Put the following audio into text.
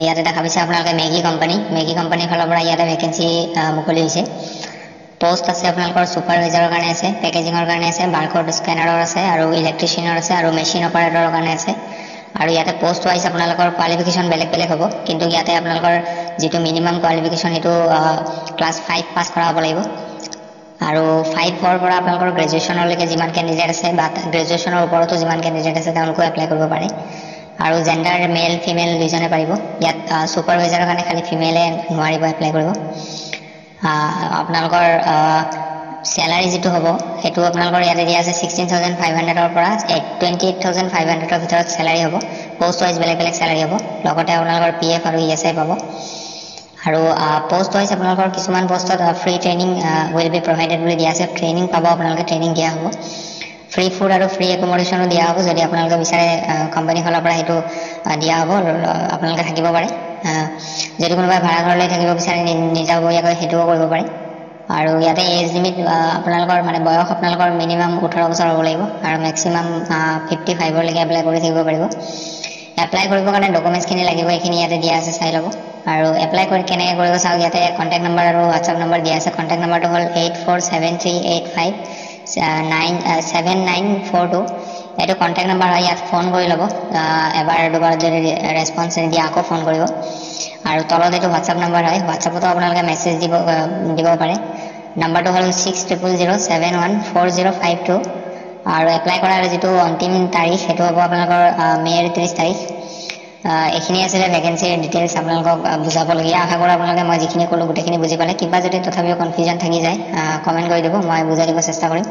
ইয়াতে দেখা পাইছে আপোনালোকে মেগী কোম্পানীৰ ফালৰ পৰা ইয়াতে ভেকেঞ্চি মুকলি হৈছে। পোষ্ট আছে আপোনালোকৰ ছুপাৰভাইজাৰৰ কাৰণে আছে, পেকেজিঙৰ কাৰণে আছে, বাৰকোড স্কেনাৰৰ আছে আৰু ইলেক্ট্ৰিচিয়ানৰ আছে আৰু মেচিন অপাৰেটৰৰ কাৰণে আছে। আৰু ইয়াতে পোষ্ট ৱাইজ আপোনালোকৰ কোৱালিফিকেশ্যন বেলেগ বেলেগ হ'ব, কিন্তু ইয়াতে আপোনালোকৰ যিটো মিনিমাম কোৱালিফিকেশ্যন সেইটো ক্লাছ 5 পাছ কৰা হ'ব লাগিব। আৰু 5ৰ পৰা আপোনালোকৰ গ্ৰেজুৱেশ্যনলৈকে যিমান কেণ্ডিডেট আছে বা গ্ৰেজুৱেশ্যনৰ ওপৰতো যিমান কেণ্ডিডেট আছে তেওঁলোকেও এপ্লাই কৰিব পাৰে। আৰু জেণ্ডাৰ মেল ফিমেল দুইজনে পাৰিব। ইয়াত ছুপাৰভাইজাৰৰ কাৰণে খালি ফিমেলে নোৱাৰিব এপ্লাই কৰিব। আপোনালোকৰ চেলাৰী যিটো হ'ব সেইটো আপোনালোকৰ ইয়াতে দিয়া আছে 16,500ৰ পৰা 28,500ৰ ভিতৰত চেলাৰী হ'ব। পোষ্ট ৱাইজ বেলেগ বেলেগ চেলাৰী হ'ব, লগতে আপোনালোকৰ PF আৰু ESI পাব। আৰু পোষ্ট ৱাইজ আপোনালোকৰ কিছুমান পোষ্টত free training will be provided বুলি দিয়া আছে। ট্ৰেইনিং পাব, আপোনালোকে ট্ৰেইনিং দিয়া হ'ব। ফ্ৰী ফুড আৰু ফ্ৰী একমডেশ্যনো দিয়া হ'ব, যদি আপোনালোকে বিচাৰে কোম্পানীৰ ফালৰ পৰা সেইটো দিয়া হ'ব, আপোনালোকে থাকিব পাৰে। যদি কোনোবাই ভাড়া ঘৰলৈ থাকিব বিচাৰে নিজাববীয়াকৈ সেইটোও কৰিব পাৰে। আৰু ইয়াতে এজ লিমিট আপোনালোকৰ বয়স আপোনালোকৰ মিনিমাম 18 বছৰ হ'ব লাগিব আৰু মেক্সিমাম 55লৈকে এপ্লাই কৰি থাকিব পাৰিব। এপ্লাই কৰিবৰ কাৰণে ডকুমেণ্টছখিনি লাগিব, এইখিনি ইয়াতে দিয়া আছে, চাই ল'ব। আৰু এপ্লাই কৰি কেনেকৈ কৰিব চাওক, ইয়াতে কণ্টেক্ট নম্বৰ আৰু হোৱাটছআপ নম্বৰ দিয়া আছে। কণ্টেক্ট নম্বৰটো হ'ল 8473857942। এইটো কণ্টেক্ট নম্বৰ হয়, ইয়াত ফোন কৰি ল'ব। এবাৰ দুবাৰ যদি ৰেছপন্স নিদিয়ে আকৌ ফোন কৰিব। আৰু তলত এইটো হোৱাটছআপ নম্বৰ হয়, হোৱাটছআপতো আপোনালোকে মেছেজ দিব পাৰে। নম্বৰটো হ'ল 6000714052। আৰু এপ্লাই কৰাৰ যিটো অন্তিম তাৰিখ সেইটো হ'ব আপোনালোকৰ মে'ৰ 30 তাৰিখ। এইখিনি আছিলে ভেকেঞ্চিৰ ডিটেইলছ আপোনালোকক বুজাবলগীয়া। আশা কৰোঁ আপোনালোকে মই যিখিনি ক'লোঁ গোটেইখিনি বুজি পালে। কিবা যদি তথাপিও কনফিউজন থাকি যায় কমেণ্ট কৰি দিব, মই বুজাই দিব চেষ্টা কৰিম।